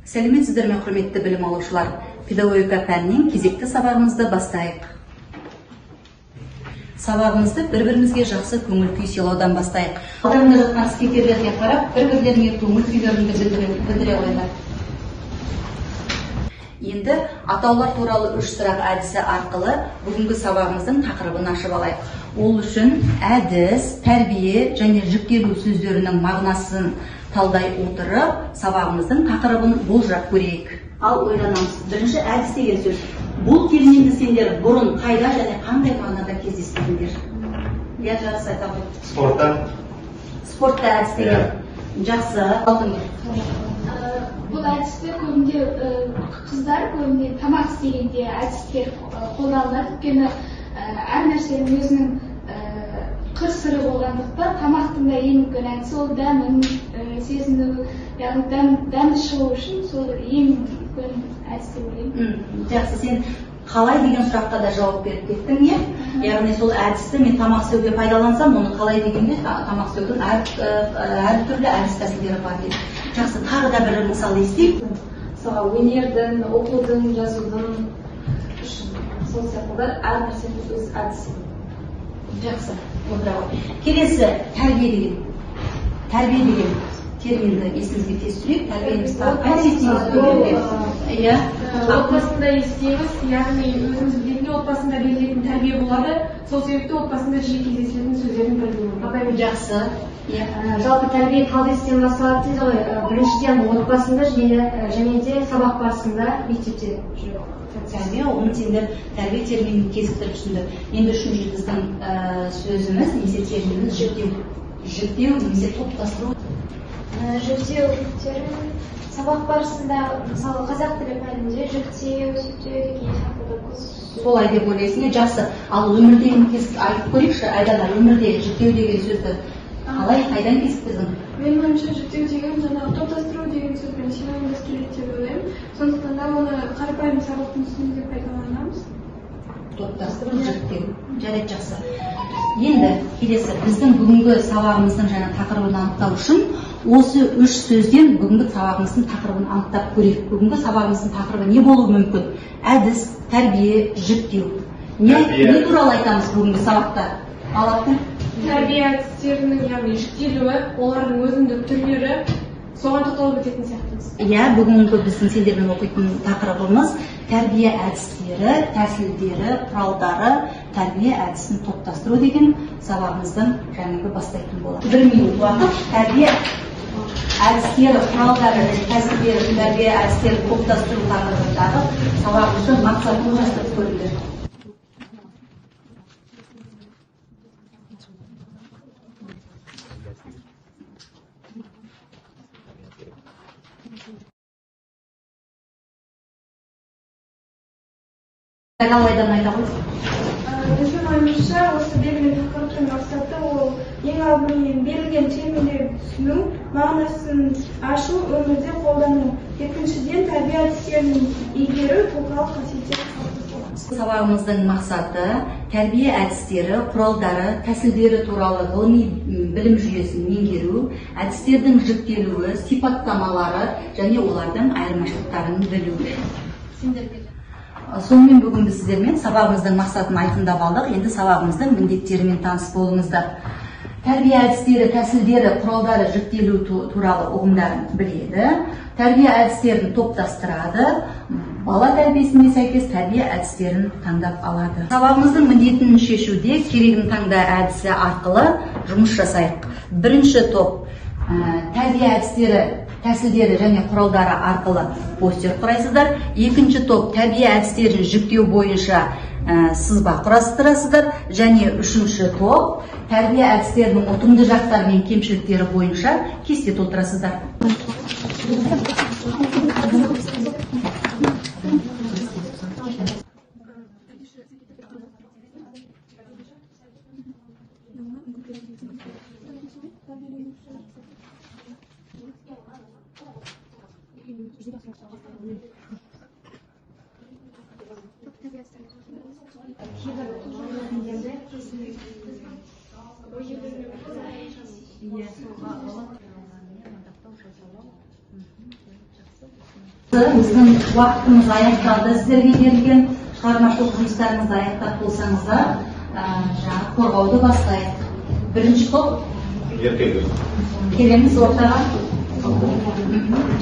Сәлеметсіздер ме, құрметті білім алушылар. Педагогика пәнінен кезекті сабағымызды бастайық. Сабағымызды бір-бірімізге жақсы көңіл күй сыйлаудан бастайық. Алдарында жатқан спикерлерге қарап, бір-бірлеріне көңіл күйлеріңді білдіре қойыңдар. Енді атаулар туралы 3 сұрақ әдісі арқылы бүгінгі сабағымыздың тақырыбын ашып алайық. Ол үшін әдіс, тәрбие және жүктелу сөздерінің мағынасын талдай отырып, сабағымыздың тақырыбын болжап көрейік. Ал ойланамыз. Бірінші әдіс деген сөз. Бұл терминді сендер бұрын қайда және қандай мағынада кездестірдіңдер? Я жарыс айтамын. Спортта әдіс деген. Жақсы. Бұл әдісті көбінде қыздар көбінде тамақ істегенде әдістер қолданылады. Өйткені әр нәрсенің өзінің қыр-сыры болғандықтан тамақтың да ең үлкен әдісі ол дәмін сезіну, яғни дәмді шығу үшін сол ең үлкен әдіс деп ойлаймын. Жақсы, сен қалай деген сұраққа да жауап беріп кеттің, не? Яғни сол әдісті мен тамақ істеуге пайдалансам, оны қалай дегенде тамақ істеудің әртүрлі әдіс тәсілдері бар дейді. Жақсы, тағы да бір мысал естейік. Мысалы, өнердің, оқудың, жазудың сол сияқты әр нәрсенің өз әдісі. Жақсы, келесі тәрбие деген терминді есімізге тез түсірейік. Отбасында естейміз, яғни өзіміз білетінде отбасында берілетін тәрбие болады. Сол себепті отбасында жиі кездесетін сөздердің бірі болады. Жақсы. Жалпы тәрбие талдестен басталады дейді ғой. Біріншіден отбасында және де сабақ барысында мектепте жүреді. Тәрбие, оны сендер тәрбие терминін кезіктіріп түсінді. Енді үшінші біздің сөзіміз, немесе терминіміз жүктеу, немесе топтастыру. Жүктеу термин сабақ барысында, мысалы қазақ тілі пәнінде жүктеу, сүктеу деген сияқты. Солай деп ойлайсың, жақсы. Ал өмірдегі айтып көрейікші, Айдана, өмірдегі жүктеу деген сөзді қалай, қайдан кескіздің? Менің ойымша жүктеу деген жаңағы топтастыру деген сөзбен синонимдес келеді деп ойлаймын. Сондықтан да оны қарапайым сабақтың үстінде пайдаланамыз. Топтастыру, жүктеу. Жарайды, жақсы. Енді келесі біздің бүгінгі сабағымыздың жаңа тақырыбын анықтау үшін осы 3 сөзден бүгінгі сабағымыздың тақырыбын анықтап көрейік. Бүгінгі сабағымыздың тақырыбы не болуы мүмкін? Әдіс, тәрбие, жүктеу. Не туралы айтамыз бүгінгі сабақта? Алатын? Тәрбие әдістерінің, яғни жүктелуі, олардың өзіндік түрлері, соған тоқталып өтетін сияқтымыз. Бүгінгі біздің сендермен оқитын тақырыбымыз тәрбие әдістері, тәсілдері, құралдары, тәрбие әдісін топтастыру деген сабағымыздың жаңағы бастайтын болады. 1 минут уақыт тәрбие әдістері, құралдары, тәсілдері, тәрбие әдістері топтастыру тақырыбындағы сабағымыздың мақсатын жасап көріңдер. Қалайдан айта қойсың? Біздің ойымызша осы берілген тақырыптың мақсаты ол ең алдымен берілген терминдерді түсіну, мағынасын ашу, өмірде қолдану. Екіншіден тәрбие әдістерін игеру, тұлғалық қасиеттерін қалыптастыру. Сабағымыздың мақсаты тәрбие әдістері, құралдары, тәсілдері туралы ғылыми білім жүйесін меңгеру, әдістердің жүктелуі, сипаттамалары және олардың айырмашылықтарын білу. Сонымен бүгін біз сіздермен сабағымыздың мақсатын айқындап алдық. Енді сабағымыздың міндеттерімен таныс болыңыздар. Тәрбие әдістері, тәсілдері, құралдары жүктелу туралы ұғымдарын біледі. Тәрбие әдістерін топтастырады. Бала тәрбиесіне сәйкес тәрбие әдістерін таңдап алады. Сабағымыздың міндетін шешуде керегін таңда әдісі арқылы жұмыс жасайық. Бірінші топ тәрбие әдістері, тәсілдері және құралдары арқылы постер құрайсыздар. Екінші топ тәрбие әдістерін жүктеу бойынша сызба құрастырасыздар. Және үшінші топ тәрбие әдістерінің ұтымды жақтары мен кемшіліктері бойынша кесте толтырасыздар. жақсы, біздің уақытымыз аяқталды. Сіздерге берілген шығармашылық жұмыстарыңызды аяқтап болсаңыздар, жаңағы қорғауды бастайық. Бірінші топ келеміз ортаға.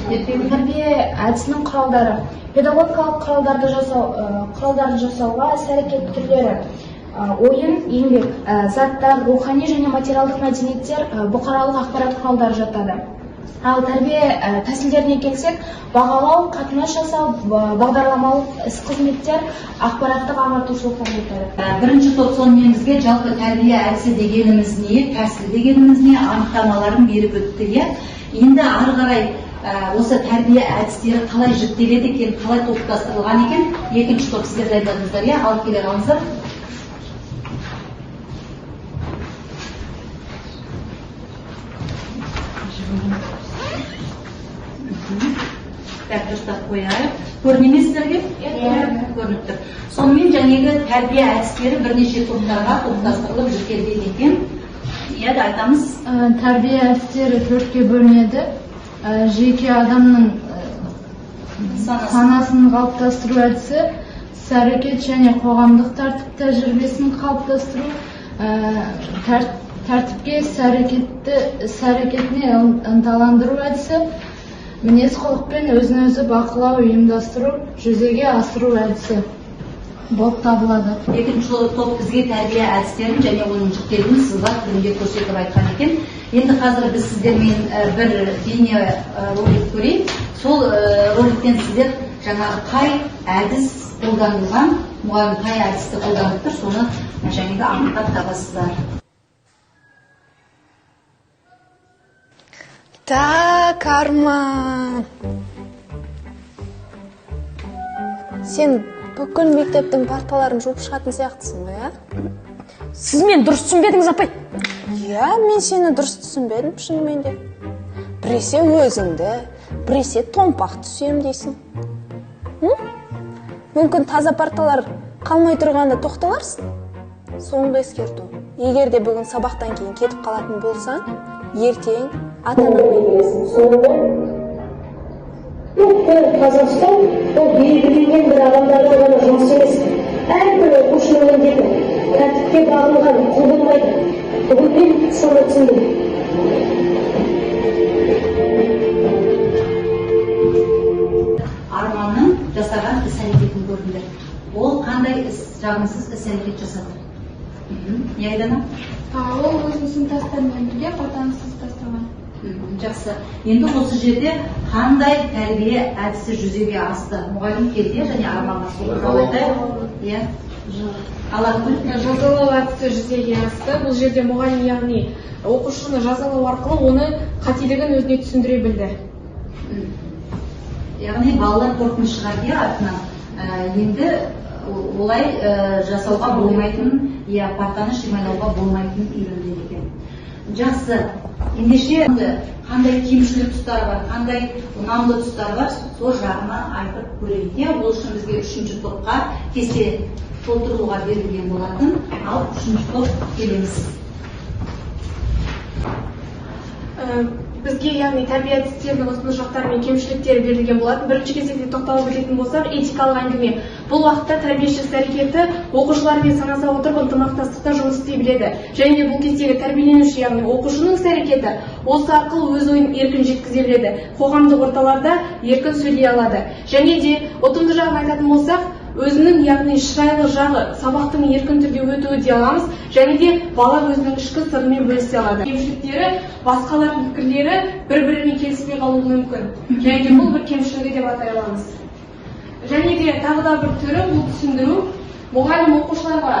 Тәрбие әдісінің құралдары. Педагогикалық құралдарды жасауға іс-әрекет түрлері. Ойын, еңбек, заттар, рухани және материалдық мәдениеттер, бұқаралық ақпарат құралдары жатады. Ал тәрбие тәсілдеріне келсек, бағалау, қатынас жасау, бағдарламалық іс-қызметтер, ақпараттық ағартушылықтар жатады. Бірінші топ сонымен бізге жалпы тәрбие әдісі дегеніміз не, тәсіл дегеніміз не, анықтамаларын беріп өтті. Енді ары қарай осы тәрбие әдістері қалай жіктеледі екен, қалай топтастырылған екен, екінші топ сіздер дайындадыңыздар, алып келе қалыңыздар. Дұрыстап қояйық. Көріне ме сіздерге? Көрініп тұр. Сонымен жаңағы тәрбие әдістері бірнеше топтарға топтастырылып жіктелген екен. Айтамыз. Тәрбие әдістері төртке бөлінеді. Жеке адамның санасын қалыптастыру әдісі, іс-әрекет және қоғамдық тәртіп тәжірибесін қалыптастыру, тәртіпке іс-әрекетіне ынталандыру әдісі, мінез-құлықпен өзін-өзі бақылау, ұйымдастыру, жүзеге асыру әдісі болып табылады. Екінші топ бізге тәрбие әдістерін және оның жіктелуін сызбақ түрінде көрсетіп айтқан екен. Енді қазір біз сіздермен бір бейне ролик көрейік. Сол роликтен сіздер жаңағы қай әдіс қолданылған, мұғалім қай әдісті қолданып тұр, соны жаңағы анықтап табасыздар. Так, Арман. Сен бүкіл мектептің парталарын жуып шығатын сияқтысың ғой, ә? Сіз мен дұрыс түсінбедіңіз, апай? Иә, мен сені дұрыс түсінбедім, шынымен де. Біресе өзіңді, біресе томпақ түсем дейсің. Мүмкін таза парталар қалмай тұрғанда тоқталарсың. Соңғы ескерту. Егер де бүгін сабақтан кейін кетіп қалатын болсаң, ертең ата-анаңмен келесің. Соңғы Қазақстан ол белгіленген бір адамдарға ғана жұмыс емес. Әрбір оқушының міндеті тәртіпке бағынған, құбылмайды. Бүгін мен соны түсіндім. Арманның жасаған іс-әрекетін көрдіңдер. Ол қандай жағымсыз іс-әрекет жасады? Не айдана? Ол өзінің сыныптастарымен бірге қатаныссыз тастаған. Жақсы. Енді осы жерде қандай тәрбие әдісі жүзеге асты? Мұғалім келді және Арманға сол туралы айтайық. Жазалау әдісі жүзеге асты. Бұл жерде мұғалім яғни оқушыны жазалау арқылы оны қателігін өзіне түсіндіре білді. Яғни балалар қорқыныш шығарды артынан. Енді олай жасауға болмайтын, партаны шимайлауға болмайтын үйренген екен. Жақсы. Ендеше қандай кемшілік тұстары бар, қандай ұнамды тұстары бар, сол жағына айтып көрейік. Ол үшін бізге үшінші топқа кесте толтыруға берілген болатын, ал үшінші топ келеміз. Бізге яғни тәрбие әдістерінің осындай жақтары мен кемшіліктері берілген болатын. Бірінші кезекте тоқталып өтетін болсақ, этикалық әңгіме. Бұл уақытта тәрбиеші іс-әрекеті оқушылармен санаса отырып ынтымақтастықта жұмыс істей біледі. Және де бұл кездегі тәрбиеленуші, яғни оқушының іс-әрекеті осы арқылы өз ойын еркін жеткізе біледі. Қоғамдық орталарда еркін сөйлей алады. Және де ұтымды жағын айтатын болсақ, өзінің яғни шырайлы жағы сабақтың еркін түрде өтуі де аламыз, және де бала өзінің ішкі сырымен бөлісе алады. Кемшіліктері, басқалардың пікірлері бір-бірімен келіспей қалуы мүмкін. Және де бұл бір кемшілігі деп атай аламыз. Және де тағы да бір түрі бұл түсіндіру. Мұғалім оқушыларға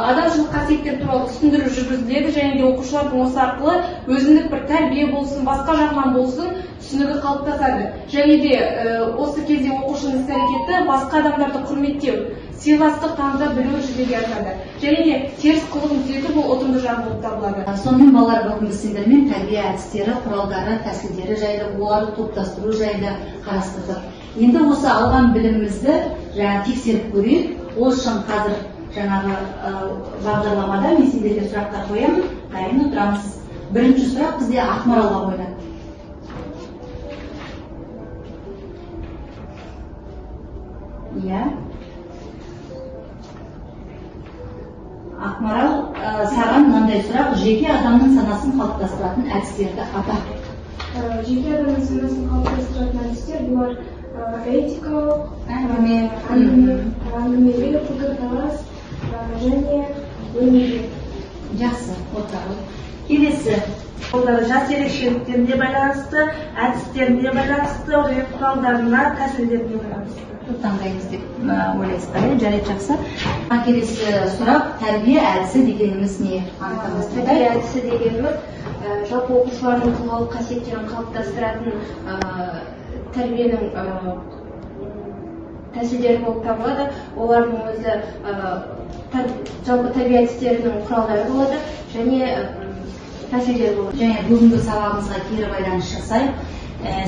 адамшылық қасиеттер туралы түсіндіру жүргізіледі, және де оқушылардың осы арқылы өзіндік бір тәрбие болсын, басқа жағынан болсын, түсінігі қалыптасады. Және де осы кезде оқушының іс-әрекеті басқа адамдарды құрметтеу, сыйластық таныта білуі жүзеге асады. Және де теріс қылығын түзету бұл ұтымды жағы болып табылады. Сонымен балалар бүгін біз сендермен тәрбие әдістері, құралдары, тәсілдері жайлы, оларды топтастыру жайлы қарастырдық. Енді осы алған білімімізді тексеріп көрейік. Ол үшін қазір жаңағы бағдарламада мен сендерге сұрақтар қоямын, дайын отырамыз. Бірінші сұрақ бізде Ақмаралға қойылады. Иә. Ақмарал, саған мынандай сұрақ, жеке адамның санасын қалыптастыратын әдістерді атап. Жеке адамның санасын қалыптастыратын әдістер бұлар этикалық, әңгімелі, пікірталас және өнеге. Жақсы, отыралы. Келесі. Олар жас ерекшеліктеріне байланысты, әдістеріне байланысты, құралдарына, тәсілдеріне байланысты. Таңдаймыз деп ойлайсыз ба? Жарайды, жақсы. Келесі сұрақ, тәрбие әдісі дегеніміз не? Тәрбие әдісі дегеніміз жалпы оқушылардың тұлғалық қасиеттерін қалыптастыратын тәрбиенің тәсілдері болып табылады. Олардың өзі жалпы тәрбие әдістерінің құралдары болады және тәсілдері болады. Және бүгінгі сабағымызға кері байланыс жасайық.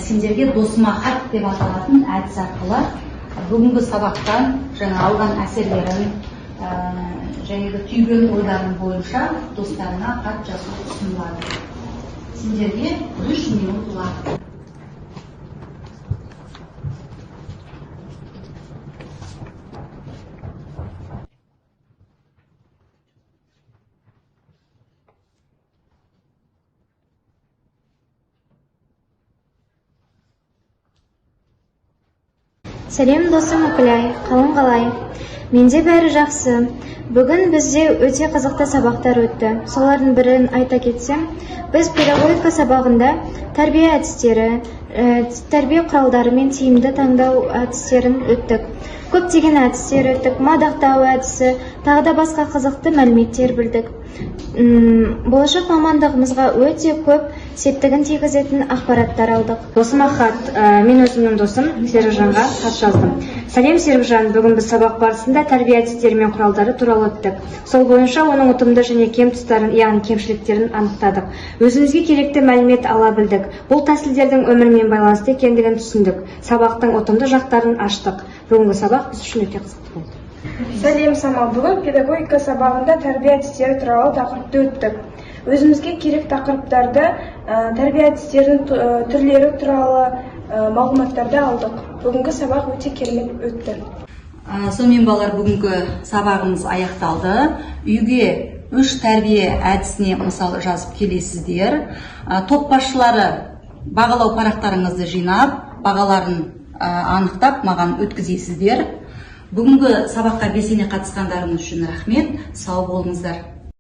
Сендерге досыма хат деп аталатын әдіс арқылы бүгінгі сабақтан жаңа алған әсерлерін және түйген ойларын бойынша достарына хат жазу ұсынылады. Сендерге 3 минут уақыт. Сәлем досым Үкілай, қалың қалай? Менде бәрі жақсы. Бүгін бізде өте қызықты сабақтар өтті. Солардың бірін айта кетсем, біз педагогика сабағында тәрбие әдістері, тәрбие құралдары мен тиімді таңдау әдістерін өттік. Көптеген әдістер өттік, мадақтау әдісі, тағы да басқа қызықты мәліметтер білдік. Болашақ мамандығымызға өте көп септігін тигізетін ақпараттар алдық. Досыма хат, мен өзімнің досым Серікжанға хат жаздым. Сәлем Серікжан, бүгін біз сабақ барысында тәрбие әдістері мен құралдары туралы өттік. Сол бойынша оның ұтымды және кем тұстарын, яғни кемшіліктерін анықтадық. Өзімізге керекті мәлімет ала білдік. Бұл тәсілдердің өмірмен байланысты екендігін түсіндік. Сабақтың ұтымды жақтарын аштық. Бүгінгі сабақ біз үшін өте қызықты болды. Сәлем Самал, бүгін педагогика сабағында тәрбие әдістері туралы тақырыпты өттік. Өзімізге керек тақырыптарды, тәрбие әдістерінің түрлері туралы мағлұматтарды алдық. Бүгінгі сабақ өте керемет өтті. Сонымен балалар, бүгінгі сабағымыз аяқталды. Үйге 3 тәрбие әдісіне мысал жазып келесіздер. Топ басшылары бағалау парақтарыңызды жинап, бағаларын анықтап маған өткізесіздер. Бүгінгі сабаққа белсене қатысқандарыңыз үшін рахмет. Сау болыңыздар.